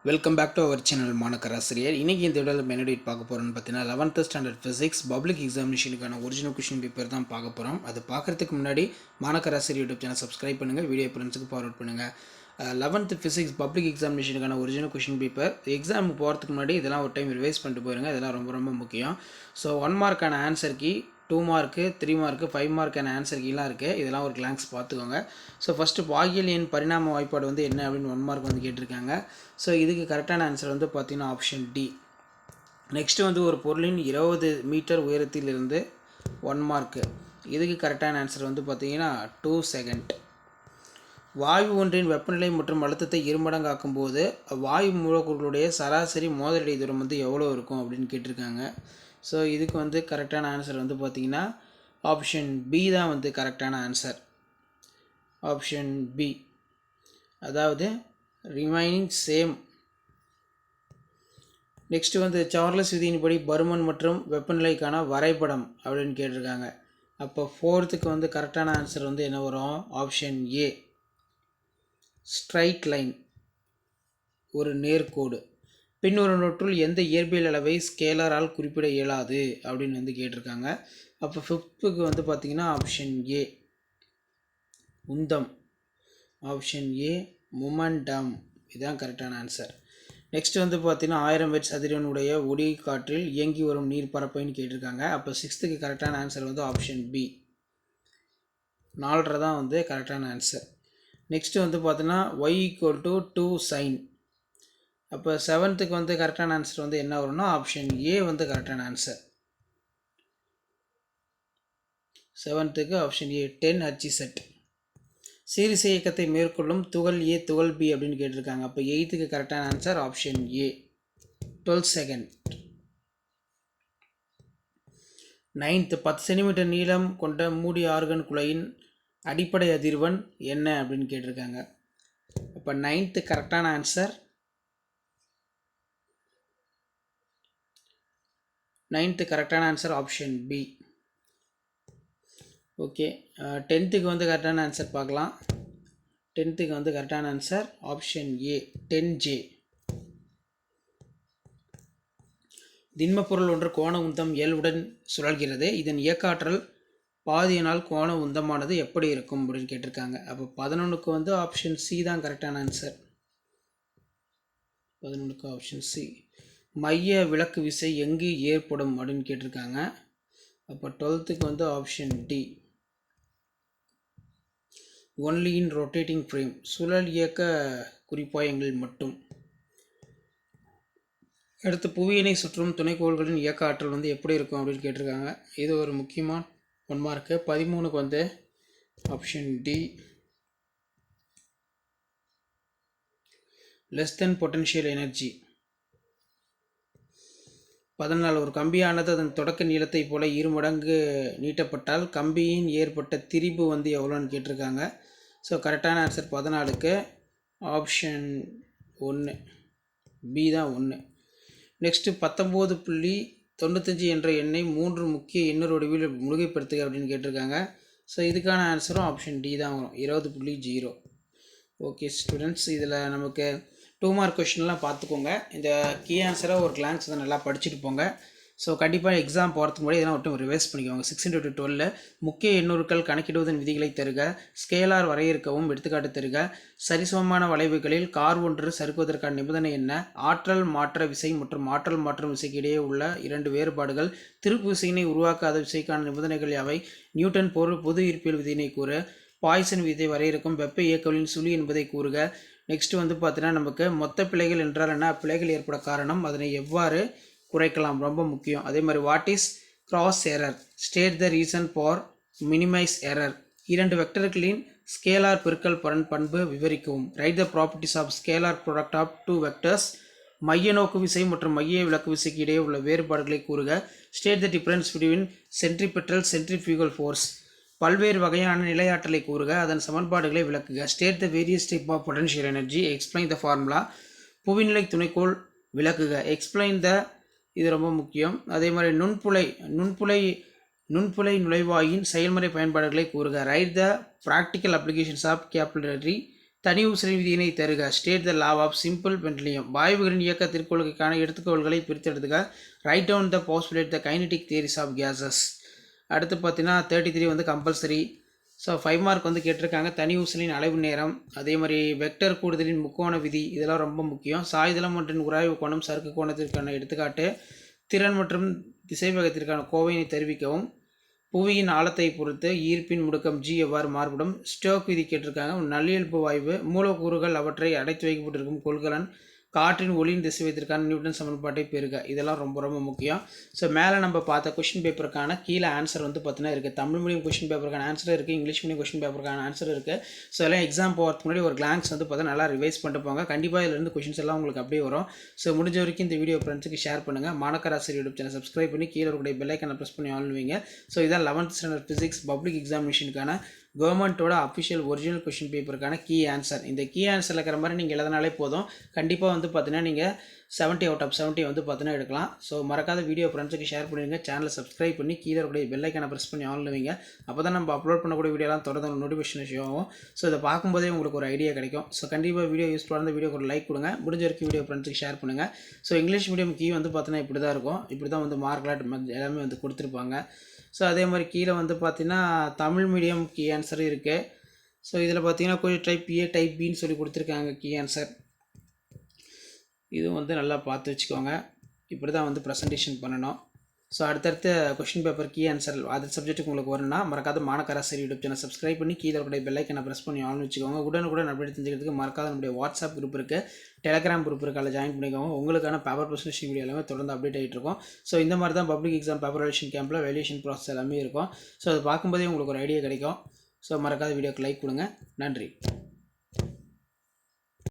Welcome back to our channel மாணக்கர் ஆசிரியர். இன்றைக்கி இந்த வீடியோவில் மெனடிட் பார்க்க போகிறோன்னு பார்த்தீங்கன்னா 11th ஸ்டாண்டர்ட் ஃபிசிக்ஸ் பப்ளிக் எக்ஸாமினேஷனுக்கான ஒரிஜினல் கொஷின் பேப்பர் தான் பார்க்க போகிறோம். அது பார்க்குறதுக்கு முன்னாடி மாணக்கர் ஆசிரியர் யூடியூப் சேனல் சப்ஸ்கிரைப் பண்ணுங்கள், வீடியோ ஃப்ரெண்ட்ஸுக்கு ஃபார்வர்ட் பண்ணுங்கள். 11th ஃபிசிக்ஸ் பப்ளிக் எக்ஸாமினேஷனுக்கான ஒரிஜினல் கொஷின் பேப்பர் எக்ஸாமுக்கு போகிறதுக்கு முன்னாடி இதெல்லாம் ஒரு டைம் ரிவைஸ் பண்ணிட்டு போயிருங்க. இதெல்லாம் ரொம்ப ரொம்ப முக்கியம். ஸோ 1 மார்க்கான ஆன்சர் கீ, 2 மார்க்கு, 3 மார்க்கு, 5 மார்க்கான ஆன்சர் கீலாம் இருக்குது. இதெல்லாம் ஒரு கிளான்ஸ் பார்த்துக்கோங்க. ஸோ ஃபஸ்ட்டு பாகியல் எண் பரிணாம வாய்ப்பாடு வந்து என்ன அப்படின்னு 1 மார்க் வந்து கேட்டிருக்காங்க. ஸோ இதுக்கு கரெக்டான ஆன்சர் வந்து பார்த்திங்கன்னா ஆப்ஷன் டி. நெக்ஸ்ட்டு வந்து ஒரு பொருளின் 20 மீட்டர் உயரத்திலிருந்து 1 மார்க்கு. இதுக்கு கரெக்டான ஆன்சர் வந்து பார்த்திங்கன்னா 2 செகண்ட். வாயு ஒன்றின் வெப்பநிலை மற்றும் அழுத்தத்தை இருமடங்காக்கும் போது வாயு மூலக்கூறுகளுடைய சராசரி மோதலடை தூரம் வந்து எவ்வளோ இருக்கும் அப்படின்னு கேட்டிருக்காங்க. ஸோ இதுக்கு வந்து கரெக்டான ஆன்சர் வந்து பார்த்திங்கன்னா ஆப்ஷன் பி தான் வந்து கரெக்டான ஆன்சர். ஆப்ஷன் பி, அதாவது ரிமைனிங் சேம். நெக்ஸ்ட்டு வந்து சார்லஸ் விதியின்படி பருமன் மற்றும் வெப்பநிலைக்கான வரைபடம் அப்படின்னு கேட்டிருக்காங்க. அப்போ 4th வந்து கரெக்டான ஆன்சர் வந்து என்ன வரும்? ஆப்ஷன் ஏ, ஸ்ட்ரைட் லைன், ஒரு நேர்கோடு. பின்வரும் நோட்டுள் எந்த இயற்பியல் அளவை ஸ்கேலரால் குறிப்பிட இயலாது அப்படின்னு வந்து கேட்டிருக்காங்க. அப்போ 5th வந்து பார்த்திங்கன்னா ஆப்ஷன் ஏ, உந்தம். Option A, momentum. இதுதான் கரெக்டான ஆன்சர். நெக்ஸ்ட் வந்து பார்த்திங்கன்னா 1000 வெட்ஸ் அதிர்வெண்ணுடைய ஒளி காற்றில் இயங்கி வரும் நீர் பரப்பைன்னு கேட்டிருக்காங்க. அப்போ 6th கரெக்டான ஆன்சர் வந்து ஆப்ஷன் பி, 4 தான் வந்து கரெக்டான ஆன்சர். நெக்ஸ்ட்டு வந்து பார்த்தீங்கன்னா y = 2 sin. அப்போ 7th வந்து கரெக்டான ஆன்சர் வந்து என்ன வரும்னா ஆப்ஷன் ஏ வந்து கரெக்டான answer. 7th option A, 10 Hz. சீரிசை இயக்கத்தை மேற்கொள்ளும் துகள் ஏ துகள் பி அப்படின்னு கேட்டிருக்காங்க. அப்போ 8th கரெக்டான answer option A, 12 second. 9th 10 centimetre நீளம் கொண்ட மூடிய ஆர்கன் குழாயின் அடிப்படை அதிர்வெண் என்ன அப்படின்னு கேட்டிருக்காங்க. அப்போ 9th கரெக்டான ஆன்சர் 9th கரெக்டான answer option B. Okay, 10th வந்து கரெக்டான ஆன்சர் பார்க்கலாம். 10th வந்து கரெக்டான ஆன்சர் ஆப்ஷன் ஏ, 10J. திண்மப்பொருள் ஒன்று கோண உந்தம் L உடன் சுழல்கிறது. இதன் இயக்க ஆற்றல் பாதியினால் கோண உந்தமானது எப்படி இருக்கும் அப்படின்னு கேட்டிருக்காங்க. அப்போ 11க்கு வந்து ஆப்ஷன் சி தான் கரெக்டான ஆன்சர். 11க்கு option C. மைய விலக்கு விசை எங்கு ஏற்படும் அப்படின்னு கேட்டிருக்காங்க. அப்போ 12க்கு வந்து option D, only in rotating frame, சுழல் இயக்க குறிப்பாயங்கள் மட்டும். அடுத்து புவியினை சுற்றும் துணைக்கோள்களின் இயக்க ஆற்றல் வந்து எப்படி இருக்கும் அப்படின்னு கேட்டிருக்காங்க. இது ஒரு முக்கியமான 1 மார்க்கு. 13க்கு வந்து option D, less than potential energy. 14 ஒரு கம்பியானது அதன் தொடக்க நீளத்தை போல 2 மடங்கு நீட்டப்பட்டால் கம்பியின் ஏற்பட்ட திரிபு வந்து எவ்வளோன்னு கேட்டிருக்காங்க. ஸோ கரெக்டான ஆன்சர் 14க்கு ஆப்ஷன் 1 பி தான் 1. நெக்ஸ்ட்டு 19.95 என்ற எண்ணை 3 முக்கிய எண்ணர் வடிவில் முழுகைப்படுத்துக அப்படின்னு கேட்டிருக்காங்க. ஸோ இதுக்கான ஆன்சரும் ஆப்ஷன் டி தான் வரும், 20.0. ஓகே ஸ்டூடெண்ட்ஸ், இதில் நமக்கு 2 மார்க் கொஷின்லாம் பார்த்துக்கோங்க. இந்த கீ ஆன்சரை ஒரு கிளான்ஸ் வந்து நல்லா படிச்சுட்டு போங்க. ஸோ கண்டிப்பாக எக்ஸாம் போகிறதுக்கு முன்னாடி இதெல்லாம் மட்டும் ரிவைஸ் பண்ணிக்கோங்க. 6x12 முக்கிய எண்ணூறுக்கள் கணக்கிடுவதன் விதிகளை தருக, ஸ்கேலார் வரையறுக்கவும் எடுத்துக்காட்டு தருக, சரிசமமான வளைவுகளில் கார் ஒன்று சறுக்குவதற்கான நிபந்தனை என்ன, ஆற்றல் மாற்ற விசை மற்றும் ஆற்றல் மாற்றும் விசைக்கு இடையே உள்ள 2 வேறுபாடுகள், திருப்பு விசையினை உருவாக்காத விசைக்கான நிபந்தனைகள் யாவை, நியூட்டன் பொது ஈர்ப்பியல் விதியினை கூறு, பாய்சன் விதியை வரையறுக்கும் வெப்ப இயக்கங்களின் சுழி என்பதை கூறுக. நெக்ஸ்ட் வந்து பார்த்தீங்கன்னா நமக்கு மொத்த பிழைகள் என்றால் என்ன, பிழைகள் ஏற்பட காரணம், அதனை எவ்வாறு குறைக்கலாம், ரொம்ப முக்கியம். அதே மாதிரி what is gross error, state the reason for minimise error, 2 வெக்டர்களின் ஸ்கேலார் பெருக்கல் பண்பு விவரிக்கவும், write the properties of scalar product of 2 vectors, மைய நோக்கு விசை மற்றும் மைய விலக்கு விசைக்கு இடையே உள்ள வேறுபாடுகளை கூறுக, state the difference between centripetal centrifugal force, பல்வேறு வகையான நிலையாற்றலை கூறுக, அதன் சமன்பாடுகளை விளக்குக, state the various type of potential energy, explain the formula, புவிநிலை துணைக்கோள் விளக்குக, எக்ஸ்பிளைன் த, இது ரொம்ப முக்கியம். அதே மாதிரி நுண்புலை நுழைவாயின் செயல்முறை பயன்பாடுகளை கூறுக, write the practical applications of capillary தனி உசிரின் விதியினை தருக. State the law of simple pendulum. வாயுகளின் இயக்க திருக்கோளுக்கான எடுத்துக்கோள்களை பிரித்தெடுத்துக்க. Write down the postulate the kinetic theories of gases. அடுத்து பார்த்தீங்கன்னா 33 வந்து கம்பல்சரி. ஸோ 5 மார்க் வந்து கேட்டிருக்காங்க. தனி ஊசலின் அலைவு நேரம், அதே மாதிரி வெக்டர் கூடுதலின் முக்கோண விதி, இதெல்லாம் ரொம்ப முக்கியம். சாய்தளம் மற்றும் உராய்வு கோணம், சறுக்கு கோணத்திற்கான எடுத்துக்காட்டு, திறன் மற்றும் திசைவேகத்திற்கான கோவையினை தெரிவிக்கவும், புவியின் ஆழத்தை பொறுத்து ஈர்ப்பின் முடுக்கம் G எவ்வாறு மாறுபடும், ஸ்டோக் விதி கேட்டிருக்காங்க. நல்லியல்பு வாய்வு, மூலக்கூறுகள் அவற்றை அடைத்து வைக்கப்பட்டிருக்கும் கொள்கலன், காற்றின் ஒளியின் திசைவேகத்திற்கான நியூட்டன் சமன்பாட்டை பெறுக. இதெல்லாம் ரொம்ப ரொம்ப முக்கியம். ஸோ மேலே நம்ம பார்த்த கொஷின் பேப்பருக்கான கீழே ஆன்சர் வந்து பார்த்தீங்கன்னா இருக்குது. தமிழ் மீடியம் கொஷின் பேப்பருக்கான ஆன்சர் இருக்குது, இங்கிலீஷ் மீடியம் கொஷின் பேப்பருக்கான ஆன்சர் இருக்குது. ஸோ எல்லாம் எக்ஸாம் போகிறதுக்கு முன்னாடி ஒரு கிளான்ஸ் வந்து பார்த்தா நல்லா ரிவைஸ் பண்ணிட்டு போங்க. கண்டிப்பாக இதிலிருந்து கொஷின்ஸ் எல்லாம் உங்களுக்கு அப்படியே வரும். ஸோ முடிஞ்ச வரைக்கும் இந்த வீடியோ ஃப்ரெண்ட்ஸுக்கு ஷேர் பண்ணுங்கள். மாணக்கராசிரியர் யூடியூப் சேனல் சப்ஸ்கிரைப் பண்ணி கீழே இருக்கக்கூடிய பெல் ஐக்கனை ப்ரெஸ் பண்ணி ஆன் பண்ணுவீங்க. ஸோ இதான் 11th ஸ்டாண்டர்ட் ஃபிசிக்ஸ் பப்ளிக் எக்ஸாமினேஷனுக்கான கவர்மெண்ட்டோட அஃபிஷியல் ஒரிஜினல் கொஷின் பேப்பருக்கான கீ ஆன்சர். இந்த கீ ஆன்சரில் இருக்கிற மாதிரி நீங்கள் எழுதினாலே போதும். கண்டிப்பாக வந்து பார்த்தீங்கன்னா நீங்கள் 70 out of 70 வந்து பார்த்தீங்கன்னா எடுக்கலாம். ஸோ மறக்காத வீடியோ ஃப்ரெண்ட்ஸுக்கு ஷேர் பண்ணிடுங்க. சேனலை சப்ஸ்கிரைப் பண்ணி கீழே இருக்கக்கூடிய பெல் ஐக்கனை ப்ரெஸ் பண்ணி ஆன் பண்ணுவீங்க. அப்போ தான் நம்ம அப்லோட் பண்ணக்கூடிய வீடியோலாம் தொடர்ந்து நோட்டிஃபிகேஷன் ஷோ ஆகும். ஸோ இதை பார்க்கும்போதே உங்களுக்கு ஒரு ஐடியா கிடைக்கும். ஸோ கண்டிப்பாக வீடியோ யூஸ்ஃபுல்லாக இருந்த வீடியோக்கு ஒரு லைக் கொடுங்க. முடிஞ்ச வரைக்கும் வீடியோ ஃப்ரெண்ட்ஸுக்கு ஷேர் பண்ணுங்கள். ஸோ இங்கிலீஷ் மீடியம் கீ வந்து பார்த்தீங்கன்னா இப்படி தான் இருக்கும். இப்படி தான் வந்து மார்க்லாட் எல்லாமே வந்து கொடுத்துருப்பாங்க. ஸோ அதே மாதிரி கீழே வந்து பார்த்தீங்கன்னா தமிழ் மீடியம் கீ ஆன்சர் இருக்குது. ஸோ இதில் பார்த்தீங்கன்னா கொஞ்சம் டைப் ஏ டைப் பின்னு சொல்லி கொடுத்துருக்காங்க கீ ஆன்சர். இதுவும் வந்து நல்லா பார்த்து வச்சுக்கோங்க. இப்படி தான் வந்து ப்ரெசன்டேஷன் பண்ணணும். ஸோ அடுத்தடுத்த question paper key answer other சப்ஜெக்ட்டுக்கு உங்களுக்கு வரணும்னா மறக்காத மாணக்கராசிரியர் யூடியூப் சேனல் சப்ஸ்கிரைப் பண்ணி கீழே இருக்கக்கூடிய பெல் ஐக்கனை ப்ரெஸ் பண்ணி ஆன் வச்சுக்கோங்க. உடனுக்குடன் அப்டேட் தெரிஞ்சுக்கிறதுக்கு மறக்காத நம்முடைய வாட்ஸ்அப் குரூப் இருக்குது, டெலிகிராம் குரூப் இருக்குது, அதில் ஜாயின் பண்ணிக்கோங்க. உங்களுக்கான பேப்பர் ப்ரெசன்டேஷன் வீடியோ எல்லாமே தொடர்ந்து அப்டேட் ஆகிட்டு இருக்கும். ஸோ இந்த மாதிரி தான் பப்ளிக் எக்ஸாம் பேப்பர் வேல்யூஷன் கேம்பில் வேல்யூஷன் ப்ராசஸ் எல்லாமே இருக்கும். ஸோ அதை பார்க்கும்போதே உங்களுக்கு ஒரு ஐடியா கிடைக்கும். ஸோ மறக்காத வீடியோக்கு லைக் கொடுங்க. நன்றி.